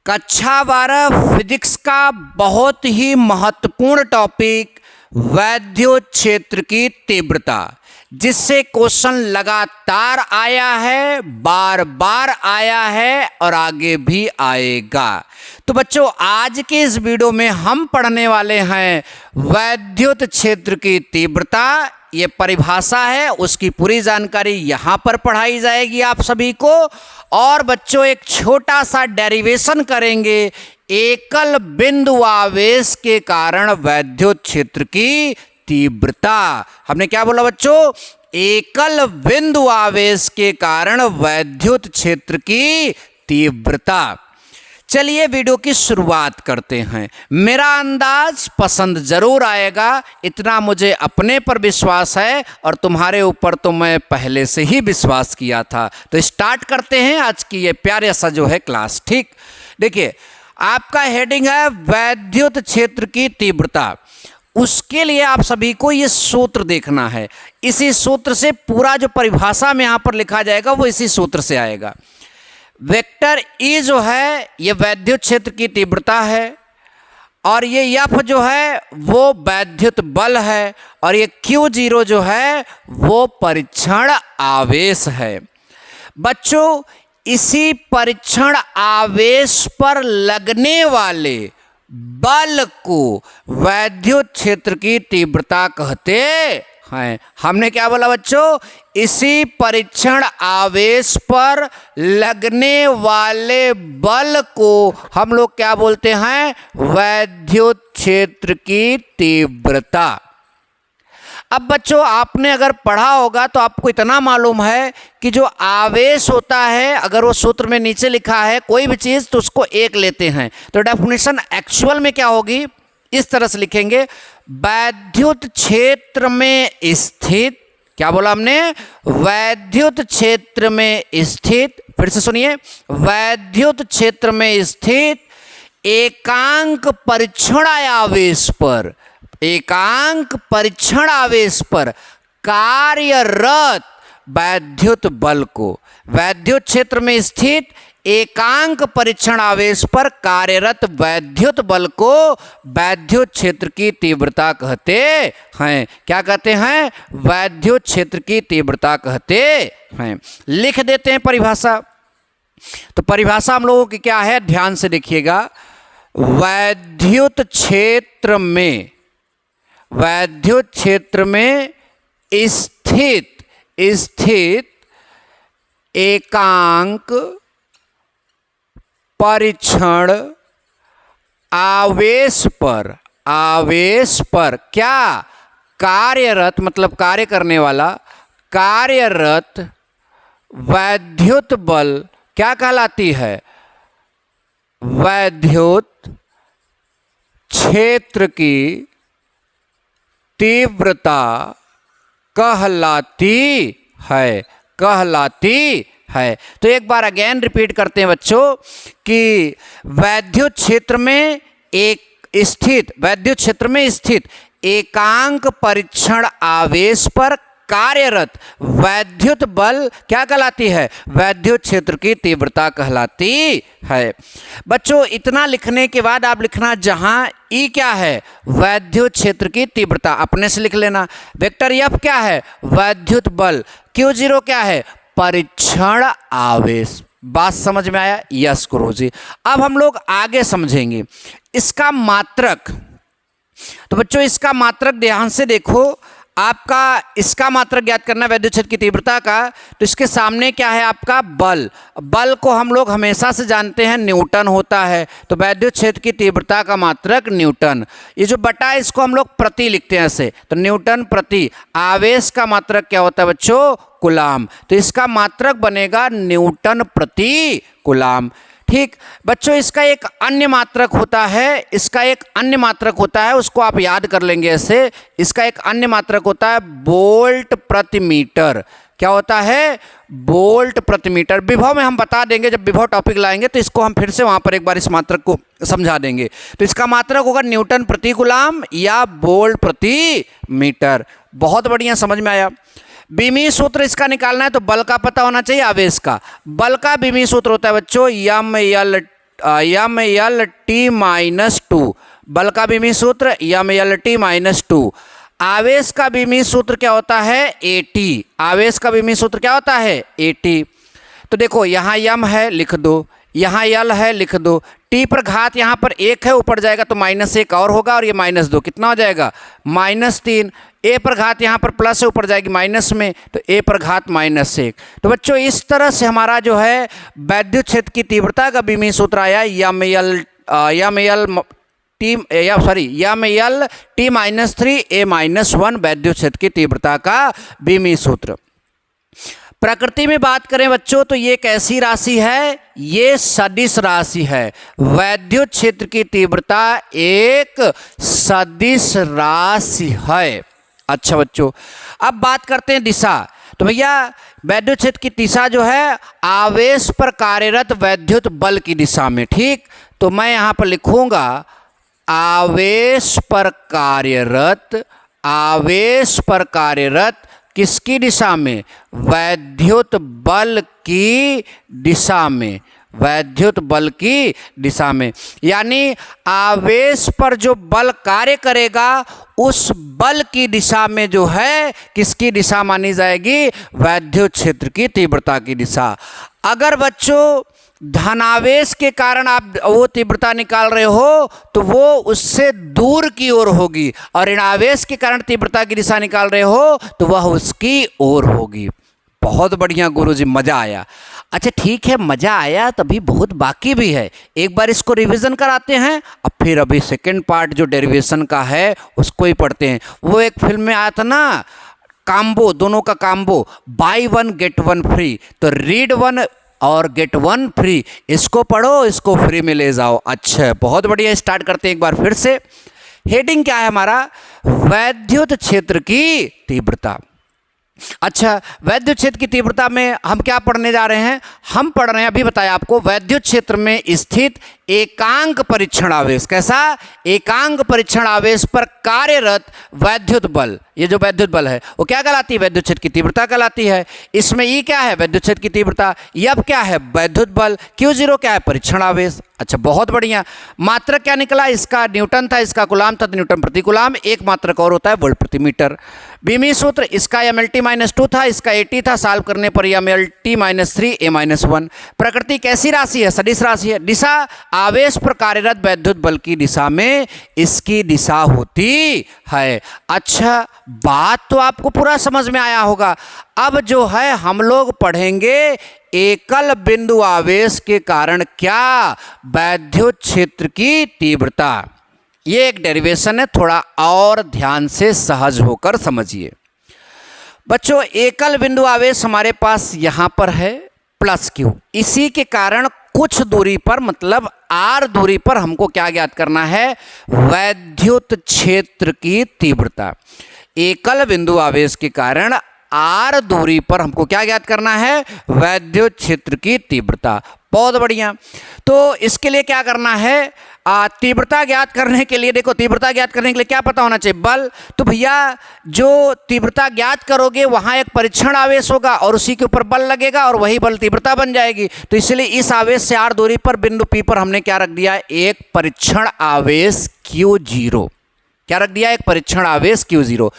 कक्षा 12 फिजिक्स का बहुत ही महत्वपूर्ण टॉपिक वैद्युत क्षेत्र की तीव्रता, जिससे क्वेश्चन लगातार आया है, बार बार आया है और आगे भी आएगा। तो बच्चों, आज के इस वीडियो में हम पढ़ने वाले हैं वैद्युत क्षेत्र की तीव्रता। ये परिभाषा है, उसकी पूरी जानकारी यहाँ पर पढ़ाई जाएगी आप सभी को। और बच्चों, एक छोटा सा डेरिवेशन करेंगे एकल बिंदु आवेश के कारण वैद्युत क्षेत्र की तीव्रता। हमने क्या बोला बच्चों? एकल बिंदु आवेश के कारण वैद्युत क्षेत्र की तीव्रता। चलिए वीडियो की शुरुआत करते हैं। मेरा अंदाज पसंद जरूर आएगा, इतना मुझे अपने पर विश्वास है और तुम्हारे ऊपर तो मैं पहले से ही विश्वास किया था। तो स्टार्ट करते हैं आज की ये प्यारे सा जो है क्लास। ठीक, देखिए आपका हेडिंग है वैद्युत क्षेत्र की तीव्रता। उसके लिए आप सभी को ये सूत्र देखना है। इसी सूत्र से पूरा जो परिभाषा में यहाँ पर लिखा जाएगा वो इसी सूत्र से आएगा। वेक्टर ई जो है ये वैद्युत क्षेत्र की तीव्रता है, और ये एफ जो है वो वैद्युत बल है, और ये Q0 जो है वो परीक्षण आवेश है। बच्चों, इसी परीक्षण आवेश पर लगने वाले बल को वैद्युत क्षेत्र की तीव्रता कहते हैं। हमने क्या बोला बच्चों? इसी परीक्षण आवेश पर लगने वाले बल को हम लोग क्या बोलते हैं? वैद्युत क्षेत्र की तीव्रता। अब बच्चों, आपने अगर पढ़ा होगा तो आपको इतना मालूम है कि जो आवेश होता है, अगर वो सूत्र में नीचे लिखा है कोई भी चीज़ तो उसको एक लेते हैं। तो डेफिनेशन एक्चुअल में क्या होगी? इस तरह से लिखेंगे, वैद्युत क्षेत्र में स्थित, क्या बोला हमने? वैद्युत क्षेत्र में स्थित, फिर से सुनिए, वैद्युत क्षेत्र में स्थित एकांक परीक्षण आवेश पर, एकांक परीक्षण आवेश पर कार्यरत वैद्युत बल को, वैद्युत क्षेत्र में स्थित एकांक परीक्षण आवेश पर कार्यरत वैद्युत बल को वैद्युत क्षेत्र की तीव्रता कहते हैं। क्या कहते हैं? वैद्युत क्षेत्र की तीव्रता कहते हैं। लिख देते हैं परिभाषा। तो परिभाषा हम लोगों की क्या है? ध्यान से देखिएगा। वैद्युत क्षेत्र में, वैद्युत क्षेत्र में स्थित एकांक परीक्षण आवेश पर क्या कार्यरत, मतलब कार्य करने वाला, कार्यरत वैद्युत बल क्या कहलाती है? वैद्युत क्षेत्र की तीव्रता कहलाती है, कहलाती है। तो एक बार अगेन रिपीट करते हैं बच्चों कि वैद्युत क्षेत्र में वैद्युत क्षेत्र में स्थित एकांक परीक्षण आवेश पर कार्यरत वैद्युत बल क्या कहलाती है? वैद्युत क्षेत्र की तीव्रता कहलाती है। बच्चों, इतना लिखने के बाद आप लिखना जहां ई क्या है? वैद्युत क्षेत्र की तीव्रता, अपने से लिख लेना। वेक्टर एफ क्या है? वैद्युत बल। Q0 क्या है? परीक्षण आवेश। बात समझ में आया? यस गुरुजी। अब हम लोग आगे समझेंगे इसका मात्रक। तो बच्चों, इसका मात्रक ध्यान से देखो। आपका इसका मात्रक ज्ञात करना वैद्युत क्षेत्र की तीव्रता का। तो इसके सामने क्या है? आपका बल। बल को हम लोग हमेशा से जानते हैं न्यूटन होता है। तो वैद्युत क्षेत्र की तीव्रता का मात्रक न्यूटन। ये जो बटा है इसको हम लोग प्रति लिखते हैं ऐसे, तो न्यूटन प्रति। आवेश का मात्रक क्या होता है बच्चों? कूलाम। तो इसका मात्रक बनेगा न्यूटन प्रति कूलाम। ठीक बच्चों, इसका एक अन्य मात्रक होता है, इसका एक अन्य मात्रक होता है, उसको आप याद कर लेंगे ऐसे। इसका एक अन्य मात्रक होता है वोल्ट प्रति मीटर। क्या होता है? वोल्ट प्रति मीटर। विभव में हम बता देंगे, जब विभव टॉपिक लाएंगे तो इसको हम फिर से वहां पर एक बार इस मात्रक को समझा देंगे। तो इसका मात्रक होगा न्यूटन प्रति कूलाम या वोल्ट प्रति मीटर। बहुत बढ़िया, समझ में आया। बीमी सूत्र इसका निकालना है तो बल का पता होना चाहिए, आवेश का। बल का बीमी सूत्र होता है बच्चों M L T minus two, बल का बीमी सूत्र M L T minus two. आवेश का बीमी सूत्र क्या होता है? A T. आवेश का बीमी सूत्र क्या होता है? A T. तो देखो यहाँ यम है लिख दो, यहाँ यल है लिख दो, टी पर घात यहाँ पर एक है, ऊपर जाएगा तो माइनस एक और होगा, और ये माइनस दो कितना हो जाएगा? माइनस तीन। ए पर घात यहाँ पर प्लस है, ऊपर जाएगी माइनस में, तो ए पर घात माइनस एक। तो बच्चों इस तरह से हमारा जो है वैद्युत क्षेत्र की तीव्रता का बीमी सूत्र आया M L T minus three ए माइनस वन वैद्युत क्षेत्र की तीव्रता का बीमी सूत्र। प्रकृति में बात करें बच्चों तो ये एक ऐसी राशि है, ये सदिश राशि है। वैद्युत क्षेत्र की तीव्रता एक सदिश राशि है। अच्छा बच्चों, अब बात करते हैं दिशा। तो भैया वैद्युत क्षेत्र की दिशा जो है आवेश पर कार्यरत वैद्युत बल की दिशा में, ठीक। तो मैं यहाँ पर लिखूंगा आवेश पर कार्यरत किसकी दिशा में? वैद्युत बल की दिशा में, वैद्युत बल की दिशा में। यानी आवेश पर जो बल कार्य करेगा उस बल की दिशा में जो है किसकी दिशा मानी जाएगी? वैद्युत क्षेत्र की तीव्रता की दिशा। अगर बच्चों धनावेश के कारण आप वो तीव्रता निकाल रहे हो तो वो उससे दूर की ओर होगी, और ऋणावेश के कारण तीव्रता की दिशा निकाल रहे हो तो वह उसकी ओर होगी। बहुत बढ़िया गुरुजी, मज़ा आया। अच्छा ठीक है, मज़ा आया, तभी बहुत बाकी भी है। एक बार इसको रिवीजन कराते हैं, अब फिर अभी सेकेंड पार्ट जो डेरिवेशन का है उसको ही पढ़ते हैं। वो एक फिल्म में आया था ना, काम्बो, दोनों का combo, by one get one free. तो रीड वन और गेट वन फ्री, इसको पढ़ो, इसको फ्री में ले जाओ। अच्छा बहुत बढ़िया, स्टार्ट करते हैं एक बार फिर से। हेडिंग क्या है हमारा? वैद्युत क्षेत्र की तीव्रता। अच्छा, वैद्युत क्षेत्र की तीव्रता में हम क्या पढ़ने जा रहे हैं? हम पढ़ रहे हैं, अभी बताया आपको, वैद्युत क्षेत्र में स्थित एकांक परीक्षण आवेश। कैसा? एकांक परीक्षण आवेश पर कार्यरत वैद्युत बल। ये जो वैद्युत बल है वो क्या कहलाती है? वैद्युत क्षेत्र की तीव्रता कहलाती है। इसमें ई क्या है? वैद्युत क्षेत्र की तीव्रता। यब क्या है? वैद्युत बल। Q0 क्या है? परीक्षण आवेश। अच्छा बहुत बढ़िया। मात्रक क्या निकला? इसका न्यूटन था, इसका कूलाम था, न्यूटन प्रति कूलाम। एक मात्रक और होता है वोल्ट प्रति मीटर। बीमी सूत्र इसका mlt माइनस टू था, इसका AT था। सॉल्व करने पर mlt माइनस थ्री ए माइनस वन। प्रकृति कैसी राशि है? सदिश राशि है। दिशा आवेश पर कार्यरत वैद्युत बल की दिशा में इसकी दिशा होती है। अच्छा, बात तो आपको पूरा समझ में आया होगा। अब जो है हम लोग पढ़ेंगे एकल बिंदु आवेश के कारण क्या? वैद्युत क्षेत्र की तीव्रता। ये एक डेरिवेशन है, थोड़ा और ध्यान से सहज होकर समझिए बच्चों। एकल बिंदु आवेश हमारे पास यहां पर है प्लस Q। इसी के कारण कुछ दूरी पर, मतलब R दूरी पर हमको क्या ज्ञात करना है? वैद्युत क्षेत्र की तीव्रता। एकल बिंदु आवेश के कारण R दूरी पर हमको क्या ज्ञात करना है? वैद्युत क्षेत्र की तीव्रता। बहुत बढ़िया। तो इसके लिए क्या करना है? तीव्रता ज्ञात करने के लिए, देखो तीव्रता ज्ञात करने के लिए क्या पता होना चाहिए? बल। तो भैया जो तीव्रता ज्ञात करोगे वहां एक परीक्षण आवेश होगा और उसी के ऊपर बल लगेगा और वही बल तीव्रता बन जाएगी। तो इसलिए इस आवेश से R दूरी पर बिंदु P पर हमने क्या रख दिया? एक परीक्षण आवेश Q0। क्या रख दिया? एक परीक्षण आवेश Q0।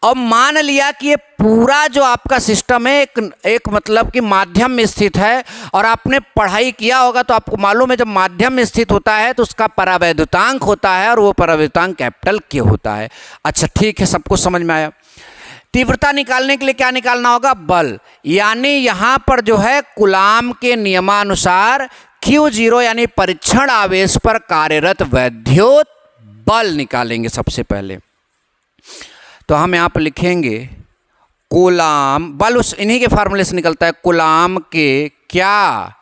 अब मान लिया कि ये पूरा जो आपका सिस्टम है एक मतलब कि माध्यम में स्थित है, और आपने पढ़ाई किया होगा तो आपको मालूम है जब माध्यम में स्थित होता है तो उसका परावैद्युतांक होता है, और वो परावैद्युतांक कैपिटल K होता है। अच्छा ठीक है, सबको समझ में आया। तीव्रता निकालने के लिए क्या निकालना होगा? बल। यानी यहां पर जो है कूलाम के नियमानुसार Q0 यानी परीक्षण आवेश पर कार्यरत वैद्युत बल निकालेंगे सबसे पहले। तो हम यहाँ पर लिखेंगे कूलाम बल, उस इन्हीं के फार्मूले से निकलता है। कूलाम के क्या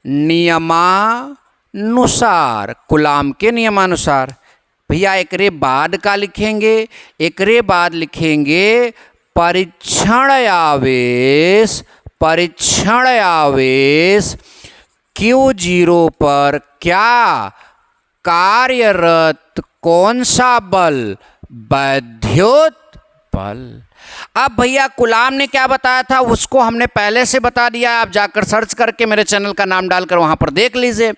नियमानुसार? कूलाम के नियमानुसार। भैया एकरे बाद का लिखेंगे? एकरे बाद लिखेंगे परीक्षण आवेश। परीक्षण आवेश Q0 पर क्या कार्यरत कौन सा बल? वैद्युत बल। अब भैया कूलाम ने क्या बताया था उसको हमने पहले से बता दिया, आप जाकर सर्च करके मेरे चैनल का नाम डालकर वहां पर देख लीजिए।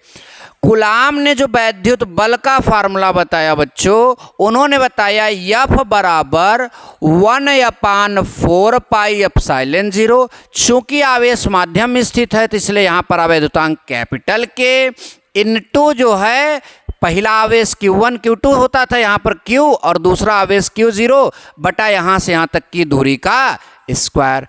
कूलाम ने जो वैद्युत बल का फार्मूला बताया बच्चों, उन्होंने बताया F बराबर 1/4πε0। चूंकि आवेश माध्यम में स्थित है तो इसलिए यहां पर आवेदुतांक कैपिटल के इनटू जो है पहला आवेश Q1 Q2 होता था, यहां पर Q, और दूसरा आवेश Q0 बटा यहां से यहां तक की दूरी का स्क्वायर।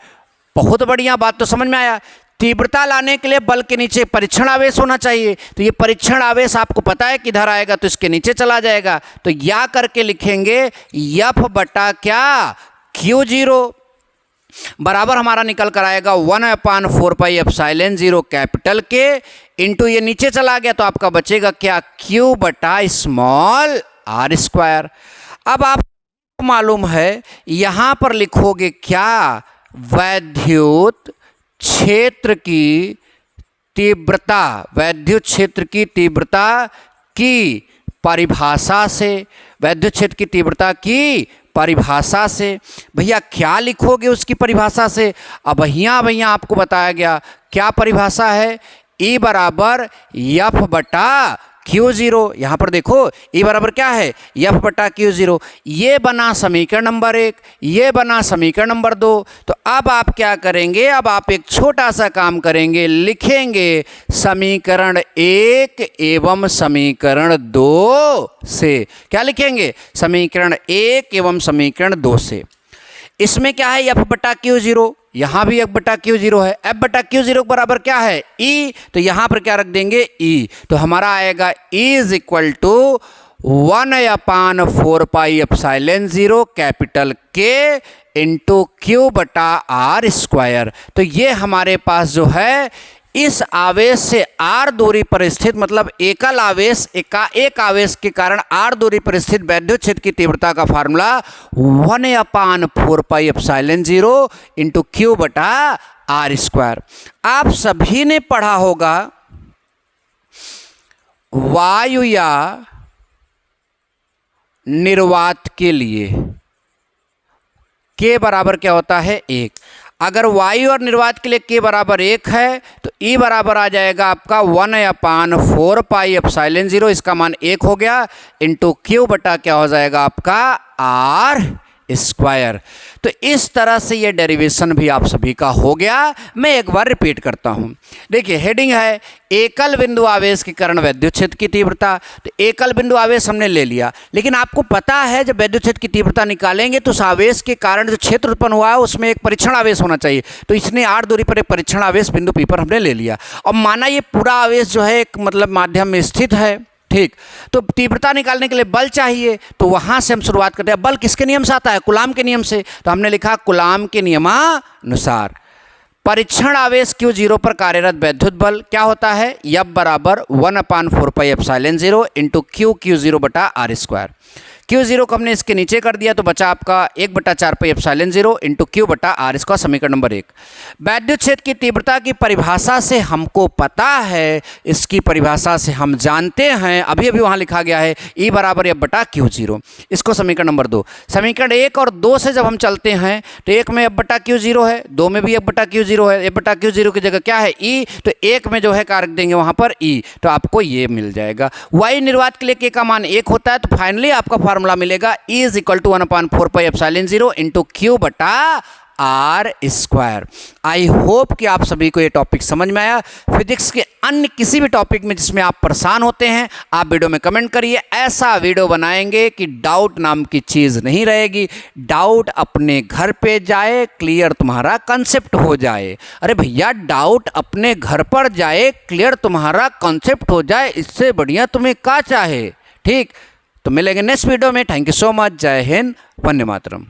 बहुत बढ़िया, बात तो समझ में आया। तीव्रता लाने के लिए बल के नीचे परीक्षण आवेश होना चाहिए, तो ये परीक्षण आवेश आपको पता है किधर आएगा, तो इसके नीचे चला जाएगा। तो या करके लिखेंगे F बटा क्या Q0 बराबर हमारा निकल कर आएगा 1/4πε0 कैपिटल के इंटू ये नीचे चला गया तो आपका बचेगा क्या Q बटा स्मॉल r स्क्वायर। अब आपको मालूम है यहां पर लिखोगे क्या, वैद्युत क्षेत्र की तीव्रता, वैद्युत क्षेत्र की तीव्रता की परिभाषा से, वैद्युत क्षेत्र की तीव्रता की परिभाषा से। भैया क्या लिखोगे उसकी परिभाषा से? अब भैया आपको बताया गया क्या परिभाषा है, E बराबर F बटा Q0। यहाँ पर देखो E बराबर क्या है, F बटा Q0। ये बना समीकरण नंबर 1, ये बना समीकरण नंबर 2। तो अब आप क्या करेंगे, अब आप एक छोटा सा काम करेंगे, लिखेंगे समीकरण 1 एवं समीकरण 2 से। क्या लिखेंगे, समीकरण 1 एवं समीकरण 2 से। इसमें क्या है, F बटा Q0, यहाँ भी F बटा Q0 है। F बटा Q0 बराबर क्या है, E, तो यहाँ पर क्या रख देंगे E, तो हमारा आएगा E is equal to 1/4πε0 capital K into Q बटा R स्क्वायर। तो ये हमारे पास जो है इस आवेश से r दूरी पर स्थित, मतलब एकल आवेश एक आवेश के कारण r दूरी पर स्थित वैद्युत क्षेत्र की तीव्रता का फार्मूला 1/4πε0 इंटू Q बटा R स्क्वायर। आप सभी ने पढ़ा होगा वायु या निर्वात के लिए K बराबर क्या होता है, 1। अगर वायु और निर्वात के लिए K बराबर 1 है तो E बराबर आ जाएगा आपका 1/4πε0, इसका मान 1 हो गया, इंटू Q बटा क्या हो जाएगा आपका R स्क्वायर। तो इस तरह से ये डेरिवेशन भी आप सभी का हो गया। मैं एक बार रिपीट करता हूँ। देखिए हेडिंग है एकल बिंदु आवेश के कारण वैद्युत क्षेत्र की तीव्रता। तो एकल बिंदु आवेश हमने ले लिया, लेकिन आपको पता है जब वैद्युत क्षेत्र की तीव्रता निकालेंगे तो उस आवेश के कारण जो क्षेत्र उत्पन्न हुआ है उसमें एक परीक्षण आवेश होना चाहिए। तो इसने r दूरी पर एक परीक्षण आवेश बिंदु P पर हमने ले लिया। और माना ये पूरा आवेश जो है एक मतलब माध्यम में स्थित है, ठीक। तो तीव्रता निकालने के लिए बल चाहिए, तो वहां से हम शुरुआत करते हैं। बल किसके नियम से आता है, कूलाम के नियम से। तो हमने लिखा कूलाम के नियमानुसार परीक्षण आवेश Q0 पर कार्यरत वैद्युत बल क्या होता है, F बराबर 1/4πε0 इंटू Q0 बटा R स्क्वायर। Q0 को हमने इसके नीचे कर दिया तो बचा आपका 1/4πε0 इंटू Q बटा R स्क्वायर, समीकरण नंबर 1। वैद्युत क्षेत्र की तीव्रता की परिभाषा से हमको पता है, इसकी परिभाषा से हम जानते हैं, अभी अभी वहाँ लिखा गया है E बराबर F बटा Q0। इसको समीकरण नंबर 2। समीकरण 1 और 2 से जब हम चलते हैं तो 1 में F बटा Q0 है, 2 में भी F बटा Q0 है। F बटा Q0 की जगह क्या है E, तो 1 में जो है क्या रख देंगे वहाँ पर E, तो आपको ये मिल जाएगा। वायु निर्वात के लिए K का मान 1 होता है, तो फाइनली आपका फार्मूला मिलेगा E is equal to 1/4πε0 into Q बटा R स्क्वायर। आई होप कि आप सभी को ये टॉपिक समझ में आया। फिजिक्स के अन्य किसी भी टॉपिक में जिसमें आप परेशान होते हैं आप वीडियो में कमेंट करिए। ऐसा वीडियो बनाएंगे कि डाउट नाम की चीज़ नहीं रहेगी, डाउट अपने घर पे जाए, क्लियर तुम्हारा कंसेप्ट हो जाए। अरे भैया डाउट अपने घर पर जाए, क्लियर तुम्हारा कंसेप्ट हो जाए, इससे बढ़िया तुम्हें क्या चाहे, ठीक। तो मिलेंगे नेक्स्ट वीडियो में। Thank you so much. जय हिंद, वंदे मातरम।